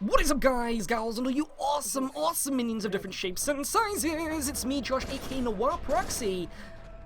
What is up, guys, gals, and all you awesome minions of different shapes and sizes? It's me, Josh, aka Noir Proxy.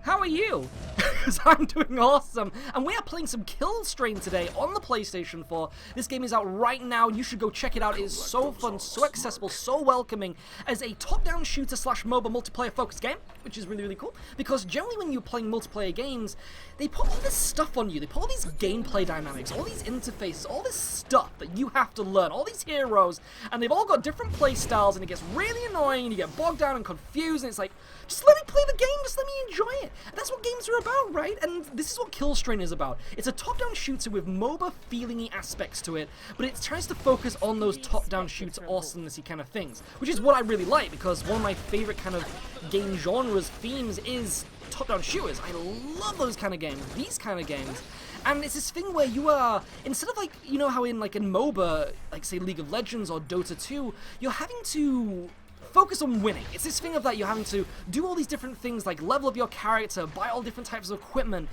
How are you? Because I'm doing awesome. And we are playing some Killstrain today on the PlayStation 4. This game is out right now. You should go check it out. It is so fun, so accessible, so welcoming. As a top-down shooter / MOBA multiplayer focused game, which is really, really cool. Because generally when you're playing multiplayer games, they put all this stuff on you. They put all these gameplay dynamics, all these interfaces, all this stuff that you have to learn, all these heroes, and they've all got different play styles, and it gets really annoying, and you get bogged down and confused, and it's like, just let me play the game, just let me enjoy it. And that's what games are about, right? And this is what Killstrain is about. It's a top-down shooter with MOBA feeling-y aspects to it, but it tries to focus on those top-down shooter awesomeness-y kind of things, which is what I really like, because one of my favorite kind of game genres, themes, is top-down shooters. I love those kind of games, these kind of games. And it's this thing where you are, instead of like, you know how in MOBA, like say League of Legends or Dota 2, you're having to focus on winning. It's this thing of that you're having to do all these different things, like level up your character, buy all different types of equipment,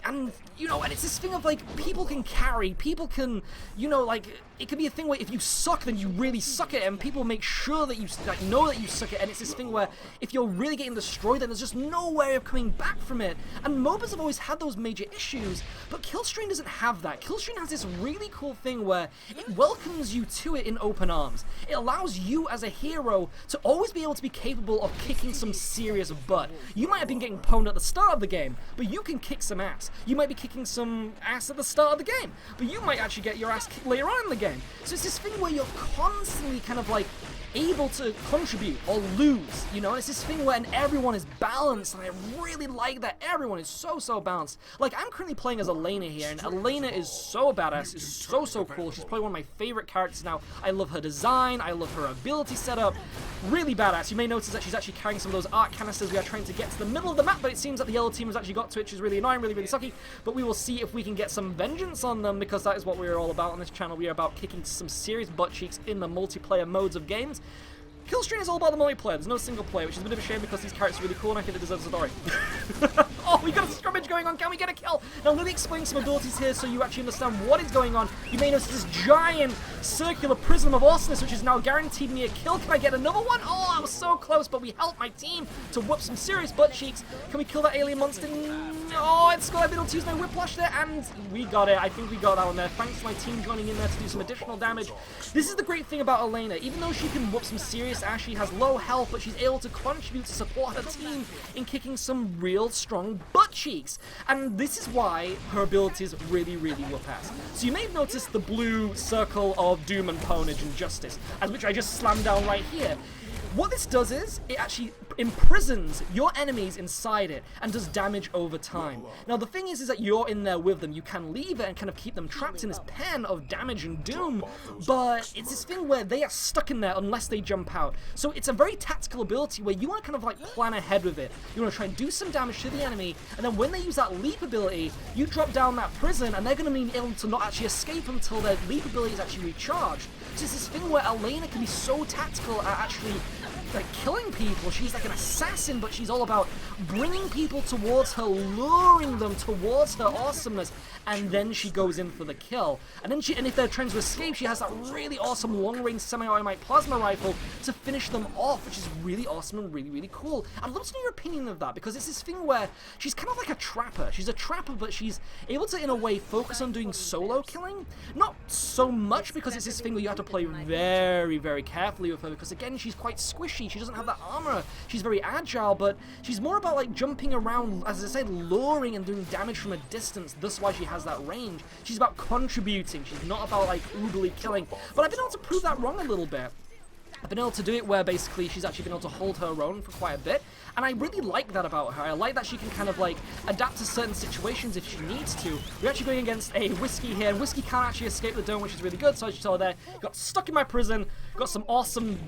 and, you know, and it's this thing of, like, people can carry, people can, you know, like, it can be a thing where if you suck, then you really suck it, and people make sure that you, like, know that you suck it, and it's this thing where if you're really getting destroyed, then there's just no way of coming back from it. And MOBAs have always had those major issues, but Killstrain doesn't have that. Killstrain has this really cool thing where it welcomes you to it in open arms. It allows you as a hero to always be able to be capable of kicking some serious butt. You might have been getting pwned at the start of the game, but you can kick some ass. You might be kicking some ass at the start of the game, but you might actually get your ass kicked later on in the game. So it's this thing where you're constantly kind of like able to contribute or lose, you know, and it's this thing where everyone is balanced, and I really like that everyone is so balanced. Like, I'm currently playing as Elena here, and Elena is so badass, is so cool. She's probably one of my favorite characters now. I love her design, I love her ability setup, really badass. You may notice that she's actually carrying some of those art canisters. We are trying to get to the middle of the map, but it seems that the yellow team has actually got to it, which is really annoying, really sucky, but we will see if we can get some vengeance on them, because that is what we're all about on this channel. We are about kicking some serious butt cheeks in the multiplayer modes of games. Killstrain is all about the multiplayer. There's no single player, which is a bit of a shame because these characters are really cool and I think they deserve a story. Oh, we got a scrimmage going on. Can we get a kill? Now, I'm going to explain some abilities here so you actually understand what is going on. You may notice this giant circular prism of awesomeness, which is now guaranteed me a kill. Can I get another one? Oh, I was so close, but we helped my team to whoop some serious butt cheeks. Can we kill that alien monster? Oh, it's got a little Tuesday whiplash there, and we got it. I think we got that one there. Thanks to my team joining in there to do some additional damage. This is the great thing about Elena. Even though she can whoop some serious ass, she has low health, but she's able to contribute to support her team in kicking some real strong butt cheeks. And this is why her abilities really whoop ass. So you may have noticed the blue circle of doom and pwnage and justice, as which I just slammed down right here. What this does is, it actually imprisons your enemies inside it and does damage over time. Now the thing is that you're in there with them. You can leave it and kind of keep them trapped in this pen of damage and doom, but it's this thing where they are stuck in there unless they jump out. So it's a very tactical ability where you want to kind of like plan ahead with it. You want to try and do some damage to the enemy, and then when they use that leap ability, you drop down that prison and they're going to be able to not actually escape until their leap ability is actually recharged. So it's this thing where Elena can be so tactical at actually like killing people. She's like an assassin, but she's all about bringing people towards her, luring them towards her awesomeness, and then she goes in for the kill. And then and if they're trying to escape, she has that really awesome long-range semi-automatic plasma rifle to finish them off, which is really awesome and really cool. I'd love to know your opinion of that, because it's this thing where she's kind of like a trapper. She's a trapper, but she's able to, in a way, focus on doing solo killing. Not so much, because it's this thing where you have to play very carefully with her, because again, she's quite squishy. She doesn't have that armor. She's very agile, but she's more about like jumping around, as I said, luring and doing damage from a distance. That's why she has that range. She's about contributing. She's not about like uberly killing. But I've been able to prove that wrong a little bit. I've been able to do it where basically she's actually been able to hold her own for quite a bit, and I really like that about her. I like that she can kind of like adapt to certain situations if she needs to. We're actually going against a Whiskey here, and Whiskey can't actually escape the dome, which is really good. So as you saw there, got stuck in my prison, got some awesome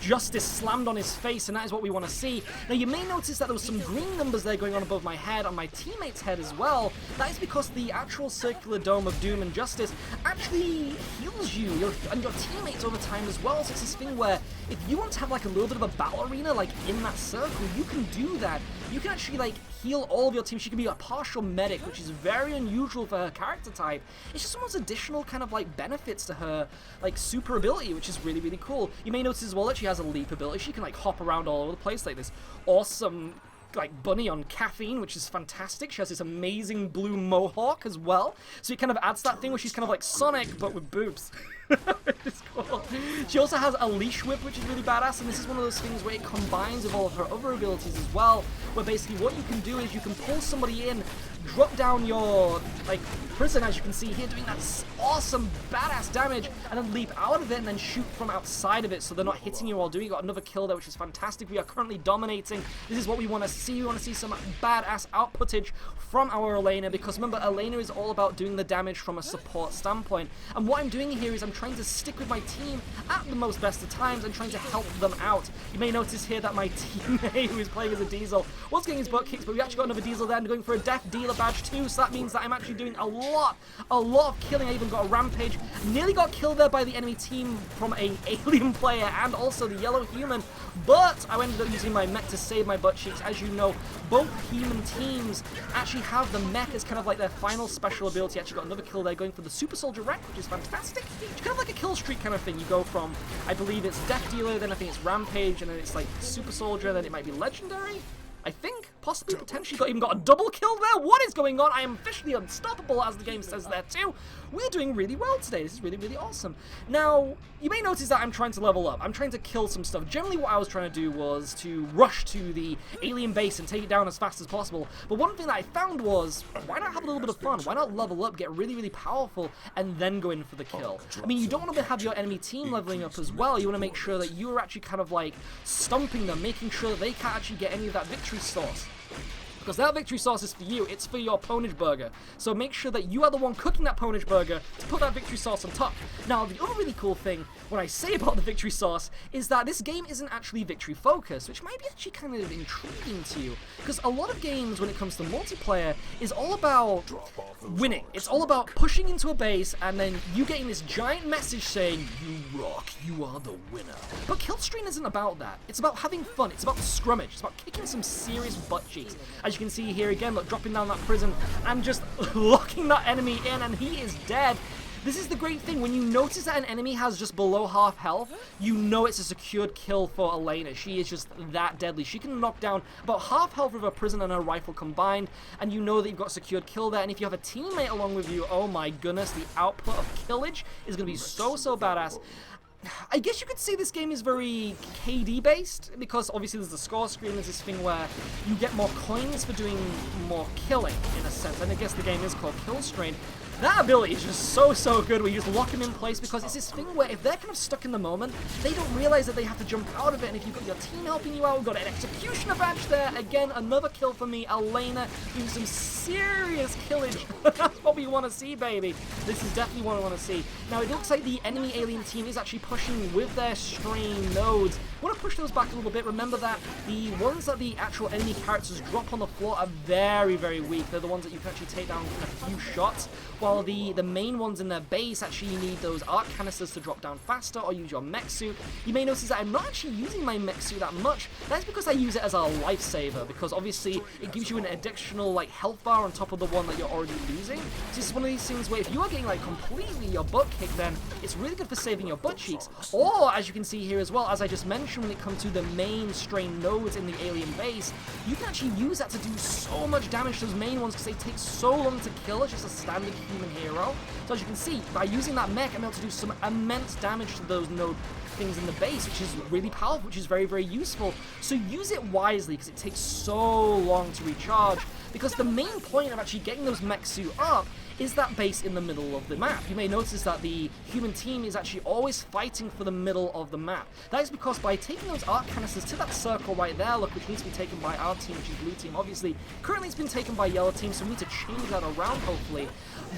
justice slammed on his face, and that is what we want to see. Now you may notice that there was some green numbers there going on above my head, on my teammate's head as well. That is because the actual circular dome of doom and justice actually heals you and your teammates over time as well. So it's this thing where if you want to have like a little bit of a battle arena like in that circle, you can do that. You can actually like heal all of your team. She can be a partial medic, which is very unusual for her character type. It's just almost additional kind of like benefits to her like super ability, which is really, really cool. You may notice as well that she has a leap ability. She can like hop around all over the place like this awesome like bunny on caffeine, which is fantastic. She has this amazing blue mohawk as well, so it kind of adds that thing where she's kind of like Sonic but with boobs. It's cool. She also has a leash whip, which is really badass, and this is one of those things where it combines with all of her other abilities as well, where basically what you can do is you can pull somebody in, drop down your like prison, as you can see here, doing that awesome badass damage, and then leap out of it and then shoot from outside of it so they're not hitting you while doing it. Got another kill there, which is fantastic. We are currently dominating. This is what we want to see. We want to see some badass outputtage from our Elena, because remember, Elena is all about doing the damage from a support standpoint, and what I'm doing here is I'm trying to stick with my team at the most best of times and trying to help them out. You may notice here that my teammate, who is playing as a Diesel, was getting his butt kicked, but we actually got another Diesel there and going for a Death Dealer badge too, so that means that I'm actually doing a lot of killing. I even got a Rampage, nearly got killed there by the enemy team from an alien player and also the yellow human, but I ended up using my mech to save my butt cheeks. As you know, both human teams actually have the mech as kind of like their final special ability. Actually got another kill there going for the Super Soldier rank, which is fantastic. It's kind of like a kill streak kind of thing. You go from, I believe it's Death Dealer, then I think it's Rampage, and then it's like Super Soldier, then it might be Legendary, I think, possibly, potentially, even got a double kill there. What is going on? I am officially unstoppable, as the game says there too. We're doing really well today. This is really, really awesome. Now, you may notice that I'm trying to level up. I'm trying to kill some stuff. Generally, what I was trying to do was to rush to the alien base and take it down as fast as possible. But one thing that I found was, why not have a little bit of fun? Why not level up, get really, really powerful, and then go in for the kill? I mean, you don't want to have your enemy team leveling up as well. You want to make sure that you're actually kind of like stomping them, making sure that they can't actually get any of that victory sauce. Because that victory sauce is for you, it's for your Ponage Burger. So make sure that you are the one cooking that Ponage Burger to put that victory sauce on top. Now, the other really cool thing, what I say about the victory sauce, is that this game isn't actually victory focused, which might be actually kind of intriguing to you. Because a lot of games, when it comes to multiplayer, is all about winning. It's all about pushing into a base and then you getting this giant message saying, "You rock, you are the winner." But Killstrain isn't about that. It's about having fun. It's about the scrummage. It's about kicking some serious butt cheeks. As you can see here again, look, dropping down that prison and just locking that enemy in, and he is dead. This is the great thing. When you notice that an enemy has just below half health, you know it's a secured kill for Elena. She is just that deadly. She can knock down about half health with her prison and her rifle combined, and you know that you've got a secured kill there. And if you have a teammate along with you, oh my goodness, the output of killage is going to be so, so badass. I guess you could say this game is very KD based, because obviously there's the score screen, there's this thing where you get more coins for doing more killing, in a sense, and I guess the game is called Killstrain. That ability is just so, so good, where you just lock them in place, because it's this thing where if they're kind of stuck in the moment, they don't realize that they have to jump out of it, and if you've got your team helping you out, we've got an executioner badge there. Again, another kill for me, Elena, doing some serious killage. That's what we want to see, baby. This is definitely what I want to see. Now, it looks like the enemy alien team is actually pushing with their strain nodes. I want to push those back a little bit. Remember that the ones that the actual enemy characters drop on the floor are very, very weak. They're the ones that you can actually take down in a few shots, while the main ones in their base actually need those arc canisters to drop down faster, or use your mech suit. You may notice that I'm not actually using my mech suit that much. That's because I use it as a lifesaver, because obviously it gives you an additional like health bar on top of the one that you're already losing. So this is one of these things where if you are getting like completely your butt kicked, then it's really good for saving your butt cheeks. Or, as you can see here as well, as I just mentioned, when it comes to the main strain nodes in the alien base, you can actually use that to do so much damage to those main ones, because they take so long to kill as just a standard human hero. So as you can see, by using that mech, I'm able to do some immense damage to those node things in the base, which is really powerful, which is very, very useful. So use it wisely, because it takes so long to recharge, because the main point of actually getting those mech suit up is that base in the middle of the map. You may notice that the human team is actually always fighting for the middle of the map. That is because by taking those arc canisters to that circle right there, look, which needs to be taken by our team, which is blue team, obviously. Currently it's been taken by yellow team, so we need to change that around, hopefully.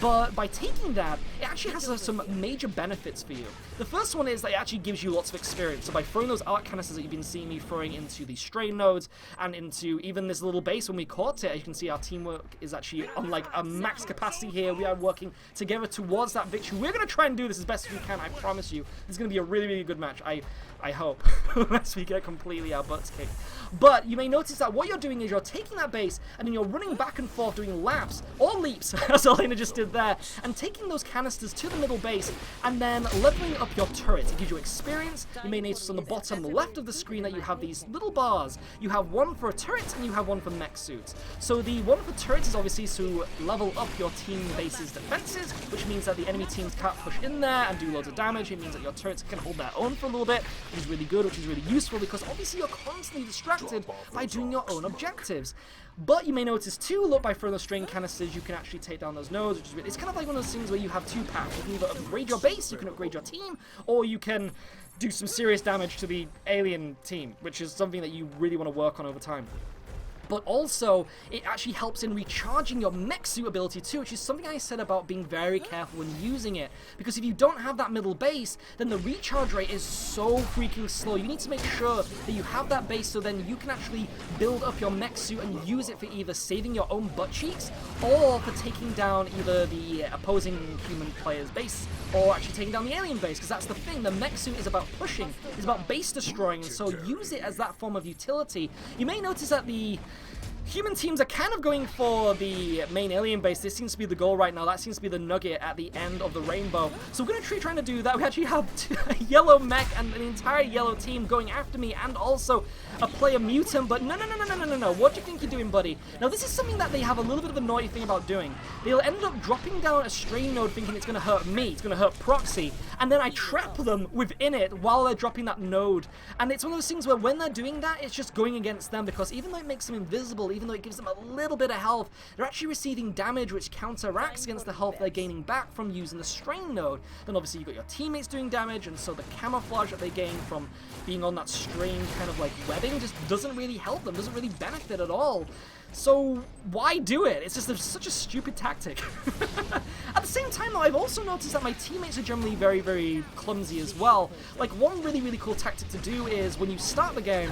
But by taking that, it actually has some major benefits for you. The first one is that it actually gives you lots of experience. So by throwing those arc canisters that you've been seeing me throwing into the strain nodes, and into even this little base when we caught it, as you can see our teamwork is actually on like a max capacity here. where we are working together towards that victory. We're going to try and do this as best as we can, I promise you. It's going to be a really, really good match. I hope, unless we get completely our butts kicked. But you may notice that what you're doing is you're taking that base and then you're running back and forth doing laps, or leaps, as Elena just did there, and taking those canisters to the middle base and then leveling up your turrets. It gives you experience. You may notice on the bottom left of the screen that you have these little bars. You have one for a turret and you have one for mech suits. So the one for turrets is obviously to level up your team base's defenses, which means that the enemy teams can't push in there and do loads of damage. It means that your turrets can hold their own for a little bit, which is really good, which is really useful, because obviously you're constantly distracted by doing your own objectives. But you may notice too, look, by throwing those strain canisters, you can actually take down those nodes, which is really, it's kind of like one of those things where you have two paths. You can either upgrade your base, you can upgrade your team, or you can do some serious damage to the alien team, which is something that you really want to work on over time. But also, it actually helps in recharging your mech suit ability too, which is something I said about being very careful when using it. Because if you don't have that middle base, then the recharge rate is so freaking slow. You need to make sure that you have that base so then you can actually build up your mech suit and use it for either saving your own butt cheeks or for taking down either the opposing human player's base or actually taking down the alien base. Because that's the thing, the mech suit is about pushing, it's about base destroying, and so use it as that form of utility. You may notice that the human teams are kind of going for the main alien base. This seems to be the goal right now. That seems to be the nugget at the end of the rainbow. So we're going to trying to do that. We actually have a yellow mech and an entire yellow team going after me, and also a player mutant. But no. What do you think you're doing, buddy? Now, this is something that they have a little bit of a naughty thing about doing. They'll end up dropping down a strain node thinking it's going to hurt me, it's going to hurt Proxy, and then I trap them within it while they're dropping that node. And it's one of those things where when they're doing that, it's just going against them, because even though it makes them invisible, even though it gives them a little bit of health, they're actually receiving damage which counteracts against the health they're gaining back from using the strain node. Then obviously you've got your teammates doing damage, and so the camouflage that they gain from being on that strain kind of like webbing just doesn't really help them, doesn't really benefit at all. So why do it? It's just such a stupid tactic. At the same time though, I've also noticed that my teammates are generally very, very clumsy as well. Like, one really, really cool tactic to do is when you start the game,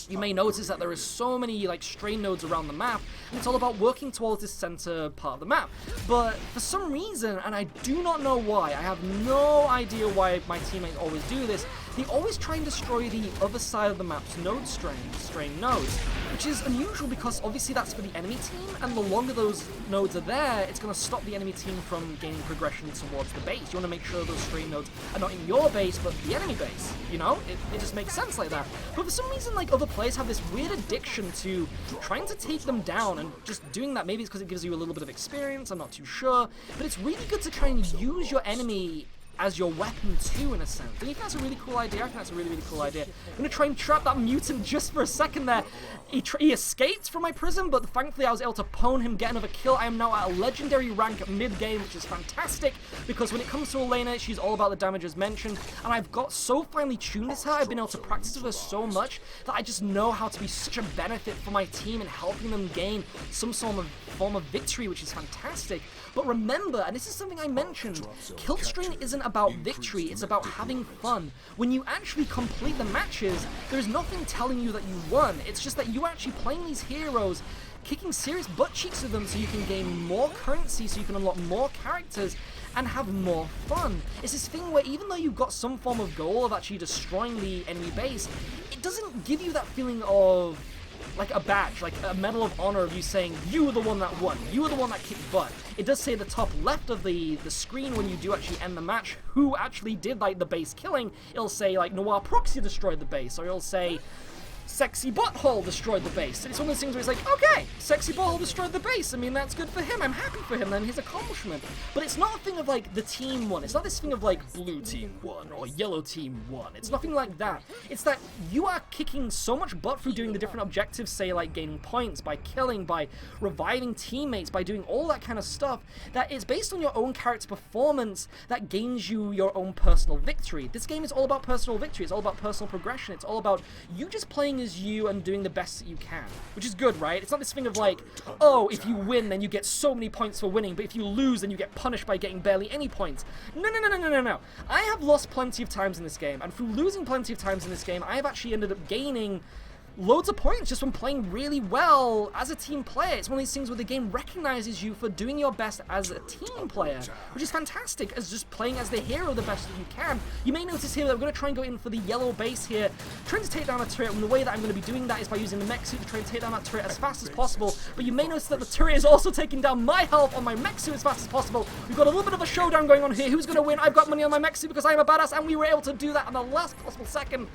you may notice that there is so many like strain nodes around the map, and it's all about working towards this center part of the map. But for some reason, and I do not know why, I have no idea why my teammates always do this, they always try and destroy the other side of the map's node strain nodes, which is unusual because obviously that's for the enemy team, and the longer those nodes are there, it's going to stop the enemy team from gaining progression towards the base. You want to make sure those strain nodes are not in your base, but the enemy base, you know? It just makes sense like that. But for some reason, like, other players have this weird addiction to trying to take them down, and just doing that, maybe it's because it gives you a little bit of experience, I'm not too sure, but it's really good to try and use your enemy as your weapon too, in a sense. Do you think that's a really cool idea? I think that's a really, really cool idea. I'm going to try and trap that mutant just for a second there. He escaped from my prison, but thankfully I was able to pwn him, get another kill. I am now at a legendary rank mid-game, which is fantastic, because when it comes to Elena, she's all about the damage as mentioned, and I've got so finely tuned as her, I've been able to practice with her so much, that I just know how to be such a benefit for my team and helping them gain some sort of form of victory, which is fantastic. But remember, and this is something I mentioned, Killstrain isn't about victory, it's about having fun. When you actually complete the matches, there's nothing telling you that you won. It's just that you are actually playing these heroes, kicking serious butt cheeks with them so you can gain more currency, so you can unlock more characters and have more fun. It's this thing where even though you've got some form of goal of actually destroying the enemy base, it doesn't give you that feeling of like a badge, like a medal of honor of you saying you were the one that won, you were the one that kicked butt. It does say at the top left of the screen when you do actually end the match who actually did like the base killing. It'll say like Noir Proxy destroyed the base, or it'll say Sexy Butthole destroyed the base. And it's one of those things where it's like, okay, Sexy Butthole destroyed the base. I mean, that's good for him. I'm happy for him and his accomplishment. But it's not a thing of like the team won. It's not this thing of like blue team won or yellow team won. It's nothing like that. It's that you are kicking so much butt through doing the different objectives, say like gaining points, by killing, by reviving teammates, by doing all that kind of stuff, that is based on your own character performance that gains you your own personal victory. This game is all about personal victory. It's all about personal progression. It's all about you just playing as you and doing the best that you can, which is good, right? It's not this thing of like, oh, if you win then you get so many points for winning, but if you lose then you get punished by getting barely any points. No. I have lost plenty of times in this game, and through losing plenty of times in this game, I have actually ended up gaining loads of points just from playing really well as a team player. It's one of these things where the game recognizes you for doing your best as a team player, which is fantastic, as just playing as the hero the best that you can. You may notice here that we're going to try and go in for the yellow base here, trying to take down a turret, and the way that I'm going to be doing that is by using the mech suit to try and take down that turret as fast as possible. But you may notice that the turret is also taking down my health on my mech suit as fast as possible. We've got a little bit of a showdown going on here. Who's going to win? I've got money on my mech suit because I am a badass, and we were able to do that in the last possible second.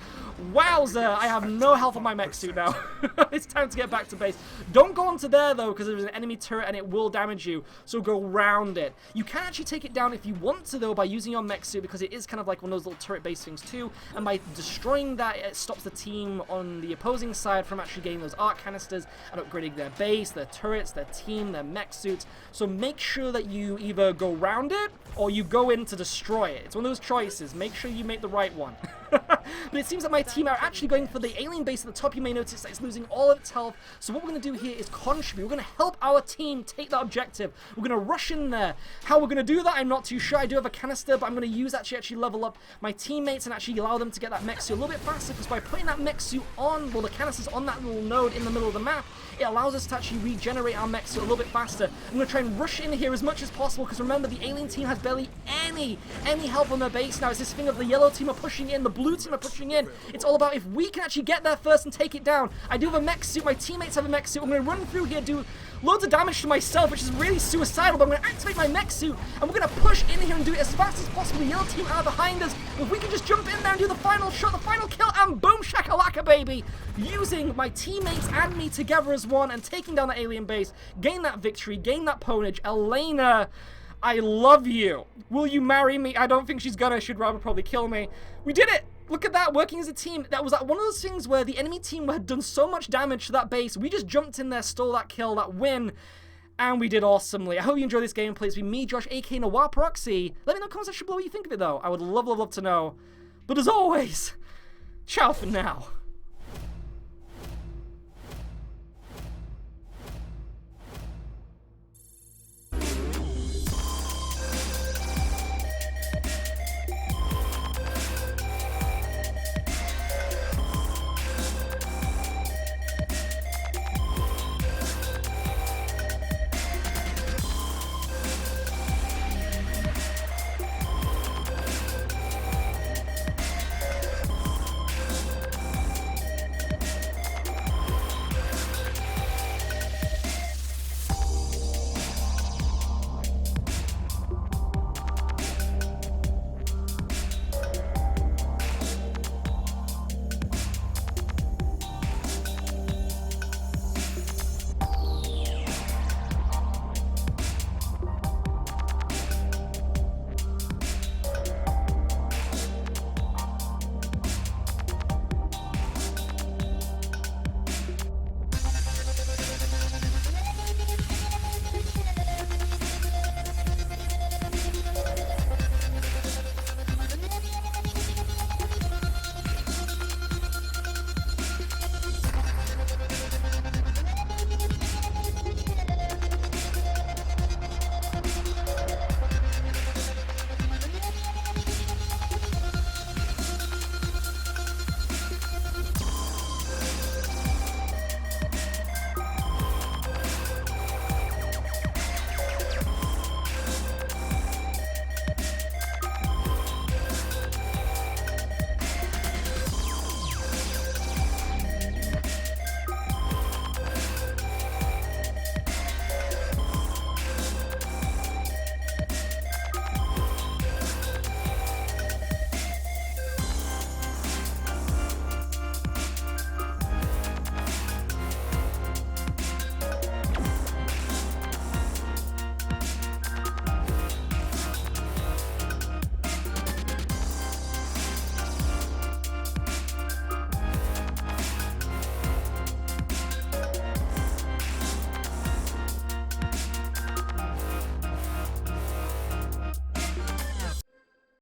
Wowzer, I have no health on my mech suit now. It's time to get back to base. Don't go onto there though, because there's an enemy turret and it will damage you, so go round it. You can actually take it down if you want to though by using your mech suit, because it is kind of like one of those little turret base things too, and by destroying that it stops the team on the opposing side from actually getting those arc canisters and upgrading their base, their turrets, their team, their mech suits. So make sure that you either go round it or you go in to destroy it. It's one of those choices. Make sure you make the right one. But it seems that my team are actually going for the alien base at the top. You may notice that it's losing all of its health. So what we're going to do here is contribute. We're going to help our team take that objective. We're going to rush in there. How we're going to do that, I'm not too sure. I do have a canister, but I'm going to use that to actually level up my teammates and actually allow them to get that mech suit a little bit faster, because by putting that mech suit on, well, the canisters on that little node in the middle of the map, it allows us to actually regenerate our mech suit a little bit faster. I'm going to try and rush in here as much as possible, because remember, the alien team has barely any help on their base now. It's this thing of the yellow team are pushing in, the blue team are pushing in. It's all about if we can actually get there first and take it down. I do have a mech suit, my teammates have a mech suit. I'm going to run through here, do loads of damage to myself, which is really suicidal, but I'm going to activate my mech suit, and we're going to push in here and do it as fast as possible. The yellow team are behind us. If we can just jump in there and do the final shot, the final kill, and boom shakalaka, baby! Using my teammates and me together as one and taking down the alien base, gain that victory, gain that ponage. Elena, I love you. Will you marry me? I don't think she's gonna. She'd rather probably kill me. We did it! Look at that, working as a team. That was one of those things where the enemy team had done so much damage to that base. We just jumped in there, stole that kill, that win, and we did awesomely. I hope you enjoy this gameplay. It's been me, Josh, aka Noir Proxy. Let me know in the comment section below what you think of it, though. I would love to know. But as always, ciao for now.